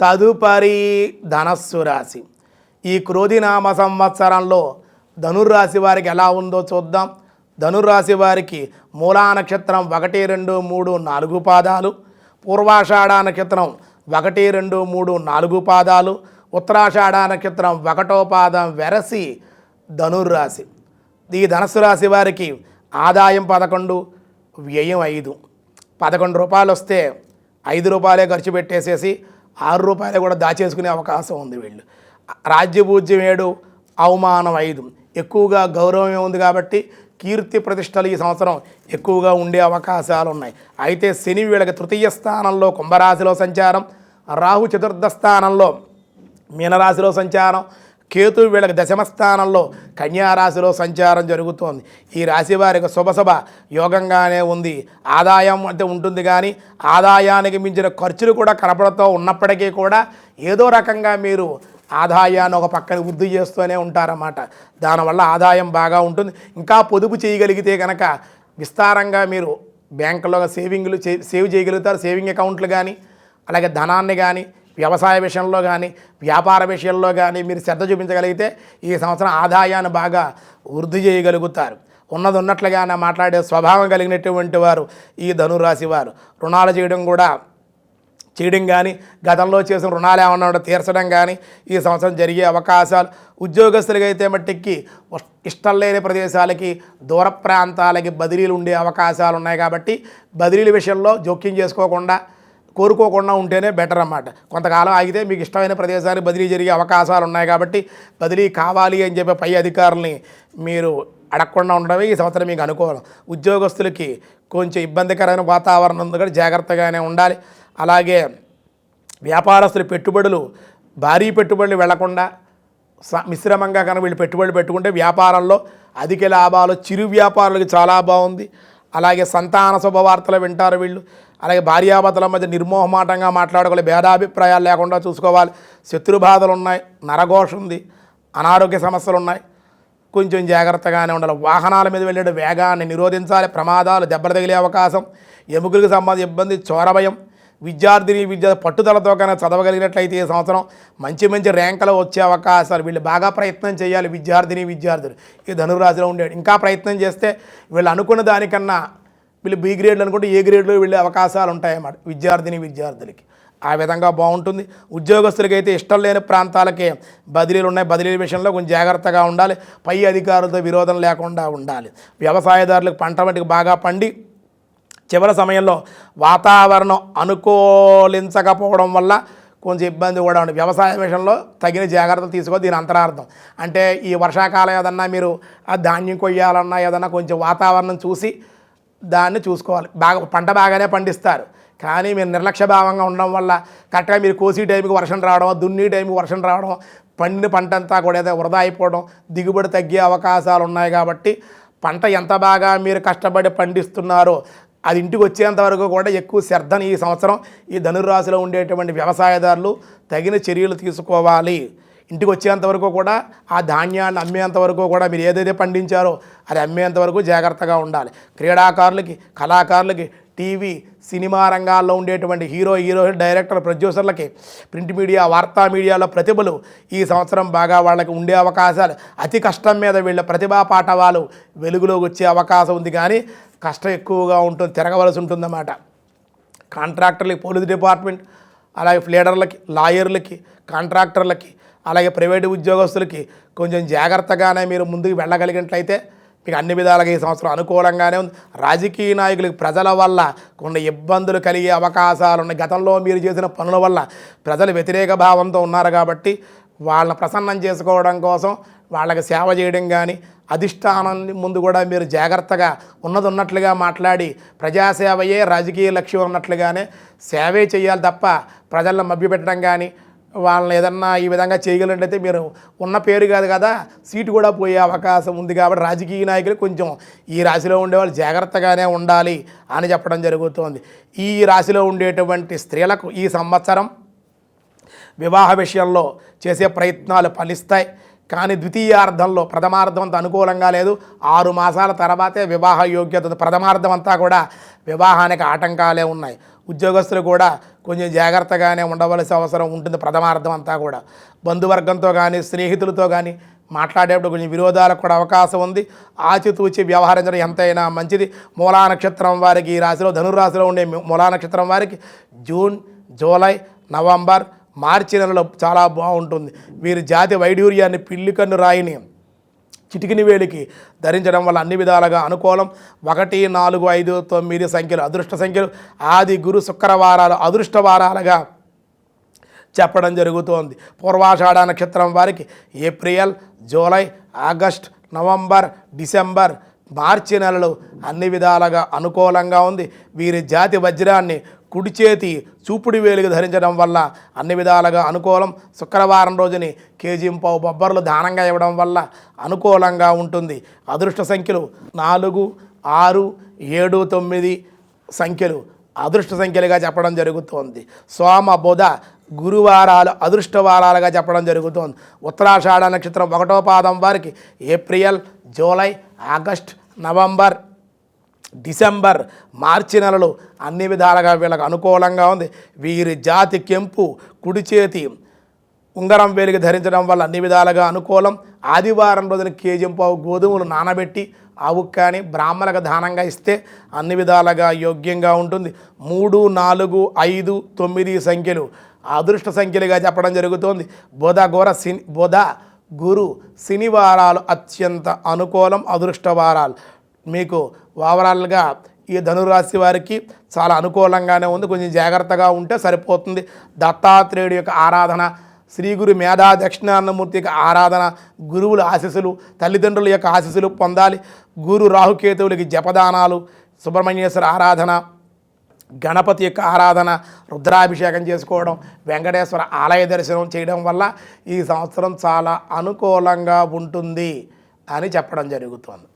తదుపరి ధనస్సు రాశి. ఈ క్రోధినామ సంవత్సరంలో ధనుర్రాశి వారికి ఎలా ఉందో చూద్దాం. ధనుర్రాశి వారికి మూలా నక్షత్రం 1, 2, 3, 4 పాదాలు, పూర్వాషాఢ నక్షత్రం 1, 2, 3, 4 పాదాలు, ఉత్తరాషాఢ నక్షత్రం 1వ పాదం వెరసి ధనుర్రాశి. ఈ ధనస్సు రాశి వారికి ఆదాయం 11, వ్యయం 5. 11 రూపాయలు వస్తే 5 రూపాయలే ఖర్చు పెట్టేసేసి 6 రూపాయలే కూడా దాచేసుకునే అవకాశం ఉంది. వీళ్ళు రాజ్యపూజ్యం 7, అవమానం 5. ఎక్కువగా గౌరవం ఉంది కాబట్టి కీర్తి ప్రతిష్టలు ఈ సంవత్సరం ఎక్కువగా ఉండే అవకాశాలు ఉన్నాయి. అయితే శని వీళ్ళకి తృతీయ స్థానంలో కుంభరాశిలో సంచారం, రాహు చతుర్థ స్థానంలో మీనరాశిలో సంచారం, కేతు వీళ్ళకి దశమ స్థానంలో కన్యారాశిలో సంచారం జరుగుతోంది. ఈ రాశి వారికి శుభ యోగంగానే ఉంది. ఆదాయం అంటే ఉంటుంది కానీ ఆదాయానికి మించిన ఖర్చులు కూడా కనపడుతూ ఉన్నప్పటికీ కూడా ఏదో రకంగా మీరు ఆదాయాన్ని ఒక పక్కన వృద్ధి చేస్తూనే ఉంటారన్నమాట. దానివల్ల ఆదాయం బాగా ఉంటుంది. ఇంకా పొదుపు చేయగలిగితే కనుక విస్తారంగా మీరు బ్యాంకులో సేవ్ చేయగలుగుతారు. సేవింగ్ అకౌంట్లు కానీ, అలాగే ధనాన్ని కానీ, వ్యవసాయ విషయంలో కానీ, వ్యాపార విషయంలో కానీ మీరు శ్రద్ధ చూపించగలిగితే ఈ సంవత్సరం ఆదాయాన్ని బాగా వృద్ధి చేయగలుగుతారు. ఉన్నది ఉన్నట్లుగానే మాట్లాడే స్వభావం కలిగినటువంటి వారు ఈ ధనురాశి వారు. రుణాలు చేయడం కానీ, గతంలో చేసిన రుణాలు ఏమన్నా తీర్చడం కానీ ఈ సంవత్సరం జరిగే అవకాశాలు. ఉద్యోగస్తులకి అయితే మట్టికి ఇష్టం లేని ప్రదేశాలకి, దూర ప్రాంతాలకి బదిలీలు ఉండే అవకాశాలు ఉన్నాయి. కాబట్టి బదిలీల విషయంలో జోక్యం కోరుకోకుండా ఉంటేనే బెటర్ అన్నమాట. కొంతకాలం ఆగితే మీకు ఇష్టమైన ప్రదేశానికి బదిలీ జరిగే అవకాశాలు ఉన్నాయి. కాబట్టి బదిలీ కావాలి అని చెప్పి పై అధికారుల్ని మీరు అడగకుండా ఉండడమే ఈ సంవత్సరం మీకు అనుకూలం. ఉద్యోగస్తులకి కొంచెం ఇబ్బందికరమైన వాతావరణం ఉంది కానీ జాగ్రత్తగానే ఉండాలి. అలాగే వ్యాపారస్తులు భారీ పెట్టుబడులు వెళ్లకుండా మిశ్రమంగా కనుక వీళ్ళు పెట్టుబడులు పెట్టుకుంటే వ్యాపారంలో అధిక లాభాలు. చిరు వ్యాపారులకు చాలా బాగుంది. అలాగే సంతాన శుభవార్తలు వింటారు వీళ్ళు. అలాగే భార్యాభర్తల మధ్య నిర్మోహమాటంగా మాట్లాడుకోవాలి, భేదాభిప్రాయాలు లేకుండా చూసుకోవాలి. శత్రుబాధలు ఉన్నాయి, నరఘోష ఉంది, అనారోగ్య సమస్యలు ఉన్నాయి. కొంచెం జాగ్రత్తగానే ఉండాలి. వాహనాల మీద వెళ్ళే వేగాన్ని నిరోధించాలి. ప్రమాదాలు, దెబ్బలు తగిలే అవకాశం, ఎముకలకు సంబంధించిన ఇబ్బంది, చోరభయం. విద్యార్థి పట్టుదలతో కనుక చదవగలిగినట్లయితే ఈ సంవత్సరం మంచి ర్యాంకులు వచ్చే అవకాశాలు. వీళ్ళు బాగా ప్రయత్నం చేయాలి. విద్యార్థులు ఈ ధనురాశిలో ఉండేది ఇంకా ప్రయత్నం చేస్తే వీళ్ళు అనుకున్న దానికన్నా వీళ్ళు బి గ్రేడ్లు అనుకుంటే ఏ గ్రేడ్లో వెళ్ళే అవకాశాలు ఉంటాయన్నమాట విద్యార్థులకి. ఆ విధంగా బాగుంటుంది. ఉద్యోగస్తులకి అయితే ఇష్టం లేని ప్రాంతాలకే బదిలీలు ఉన్నాయి. బదిలీల విషయంలో కొంచెం జాగ్రత్తగా ఉండాలి. పై అధికారులతో విరోధం లేకుండా ఉండాలి. వ్యవసాయదారులకు పంట మటుకు బాగా పండి చివరి సమయంలో వాతావరణం అనుకూలించకపోవడం వల్ల కొంచెం ఇబ్బంది కూడా ఉంది. వ్యవసాయ విషయంలో తగిన జాగ్రత్తలు తీసుకోవాలి. దీని అంతరార్థం అంటే ఈ వర్షాకాలం ఏదన్నా మీరు ఆ ధాన్యం కొయ్యాలన్నా ఏదన్నా కొంచెం వాతావరణం చూసి దాన్ని చూసుకోవాలి. పంట బాగానే పండిస్తారు కానీ మీరు నిర్లక్ష్యభావంగా ఉండడం వల్ల కరెక్ట్గా మీరు కోసి టైంకి వర్షం రావడం, దున్ని టైంకి వర్షం రావడం, పండిన పంట అంతా కూడా ఏదో వృధా అయిపోవడం, దిగుబడి తగ్గే అవకాశాలు ఉన్నాయి. కాబట్టి పంట ఎంత బాగా మీరు కష్టపడి పండిస్తున్నారో అది ఇంటికి వచ్చేంత వరకు కూడా ఎక్కువ శ్రద్ధని ఈ సంవత్సరం ఈ ధనుర్రాశిలో ఉండేటువంటి వ్యవసాయదారులు తగిన చర్యలు తీసుకోవాలి. ఇంటికి వచ్చేంత వరకు కూడా ఆ ధాన్యాన్ని అమ్మేంత వరకు కూడా మీరు ఏదైతే పండించారో అది అమ్మేంత వరకు జాగ్రత్తగా ఉండాలి. క్రీడాకారులకి, కళాకారులకి, టీవీ, సినిమా రంగాల్లో ఉండేటువంటి హీరోయిన్, డైరెక్టర్, ప్రొడ్యూసర్లకి, ప్రింట్ మీడియా, వార్తా మీడియాలో ప్రతిభలు ఈ సంవత్సరం బాగా వాళ్ళకి ఉండే అవకాశాలు. అతి కష్టం మీద వీళ్ళ ప్రతిభా పాఠవాలు వెలుగులోకి వచ్చే అవకాశం ఉంది కానీ కష్టం ఎక్కువగా ఉంటుంది, తిరగవలసి ఉంటుందన్నమాట. కాంట్రాక్టర్లకి, పోలీస్ డిపార్ట్మెంట్, అలాగే లీడర్లకి, లాయర్లకి, కాంట్రాక్టర్లకి, అలాగే ప్రైవేటు ఉద్యోగస్తులకి కొంచెం జాగ్రత్తగానే మీరు ముందుకు వెళ్ళగలిగినట్లయితే మీకు అన్ని విధాలుగా ఈ సంవత్సరం అనుకూలంగానే ఉంది. రాజకీయ నాయకులకు ప్రజల వల్ల కొన్ని ఇబ్బందులు కలిగే అవకాశాలు ఉన్నాయి. గతంలో మీరు చేసిన పనుల వల్ల ప్రజలు వ్యతిరేక భావంతో ఉన్నారు కాబట్టి వాళ్ళని ప్రసన్నం చేసుకోవడం కోసం వాళ్ళకి సేవ చేయడం కానీ, అధిష్టానం ముందు కూడా మీరు జాగ్రత్తగా ఉన్నట్లుగా మాట్లాడి ప్రజాసేవయే రాజకీయ లక్ష్యం అన్నట్లుగానే సేవే చేయాలి తప్ప ప్రజలను మభ్యపెట్టడం కానీ వాళ్ళని ఏదన్నా ఈ విధంగా చేయగలిగినట్లయితే మీరు ఉన్న పేరు కాదు కదా సీటు కూడా పోయే అవకాశం ఉంది. కాబట్టి రాజకీయ నాయకులు కొంచెం ఈ రాశిలో ఉండేవాళ్ళు జాగ్రత్తగానే ఉండాలి అని చెప్పడం జరుగుతోంది. ఈ రాశిలో ఉండేటువంటి స్త్రీలకు ఈ సంవత్సరం వివాహ విషయంలో చేసే ప్రయత్నాలు ఫలిస్తాయి. కానీ ద్వితీయార్థంలో ప్రథమార్థం అంత అనుకూలంగా లేదు. 6 మాసాల తర్వాతే వివాహ యోగ్యత. ప్రథమార్థం అంతా కూడా వివాహానికి ఆటంకాలే ఉన్నాయి. ఉద్యోగస్తులు కూడా కొంచెం జాగ్రత్తగానే ఉండవలసిన అవసరం ఉంటుంది. ప్రథమార్థం అంతా కూడా బంధువర్గంతో కానీ స్నేహితులతో కానీ మాట్లాడేటప్పుడు కొంచెం విరోధాలకు కూడా అవకాశం ఉంది. ఆచితూచి వ్యవహరించడం ఎంతైనా మంచిది. మూలా నక్షత్రం వారికి ఈ రాశిలో ధనురాశిలో ఉండే మూలా నక్షత్రం వారికి జూన్, జూలై, నవంబర్, మార్చి నెలలో చాలా బాగుంటుంది. వీరి జాతి వైడూర్యాన్ని, పిల్లికన్ను రాయిని చిటికిని వేలికి ధరించడం వల్ల అన్ని విధాలుగా అనుకూలం. 1, 4, 5, 9 సంఖ్యలు అదృష్ట సంఖ్యలు. ఆది, గురు, శుక్రవారాలు అదృష్ట వారాలుగా చెప్పడం జరుగుతోంది. పూర్వాషాఢ నక్షత్రం వారికి April, July, August, November, December, మార్చి నెలలు అన్ని విధాలుగా అనుకూలంగా ఉంది. వీరి జాతి వజ్రాన్ని కుడి చేతి చూపుడు వేలుగా ధరించడం వల్ల అన్ని విధాలుగా అనుకూలం. శుక్రవారం రోజుని కేజీంపావు బొబ్బర్లు దానంగా ఇవ్వడం వల్ల అనుకూలంగా ఉంటుంది. అదృష్ట సంఖ్యలు 4, 6, 7, 9 సంఖ్యలు అదృష్ట సంఖ్యలుగా చెప్పడం జరుగుతోంది. సోమ, బుధ, గురువారాలు అదృష్ట వారాలుగా చెప్పడం జరుగుతోంది. ఉత్తరాషాఢ నక్షత్రం 1వ పాదం వారికి April, July, August, November, December, మార్చి నెలలు అన్ని విధాలుగా వీళ్ళకు అనుకూలంగా ఉంది. వీరి జాతి కెంపు కుడి చేతి ఉంగరం వేలికి ధరించడం వల్ల అన్ని విధాలుగా అనుకూలం. ఆదివారం రోజున కేజీంపావు గోధుమలు నానబెట్టి ఆవుకు కానీ బ్రాహ్మణులకు దానంగా ఇస్తే అన్ని విధాలుగా యోగ్యంగా ఉంటుంది. 3, 4, 5, 9 సంఖ్యలు అదృష్ట సంఖ్యలుగా చెప్పడం జరుగుతోంది. బుధ, గురు, శనివారాలు అత్యంత అనుకూలం, అదృష్ట వారాలు. మీకు ఓవరాల్గా ఈ ధనురాశి వారికి చాలా అనుకూలంగానే ఉంది. కొంచెం జాగ్రత్తగా ఉంటే సరిపోతుంది. దత్తాత్రేయుడి యొక్క ఆరాధన, శ్రీ గురు మేధా దక్షిణామూర్తి యొక్క ఆరాధన, గురువుల ఆశీస్సులు, తల్లిదండ్రుల యొక్క ఆశీస్సులు పొందాలి. గురు రాహుకేతువులకి జపదానాలు, సుబ్రహ్మణ్యేశ్వర ఆరాధన, గణపతి యొక్క ఆరాధన, రుద్రాభిషేకం చేసుకోవడం, వెంకటేశ్వర ఆలయ దర్శనం చేయడం వల్ల ఈ సంవత్సరం చాలా అనుకూలంగా ఉంటుంది అని చెప్పడం జరుగుతుంది.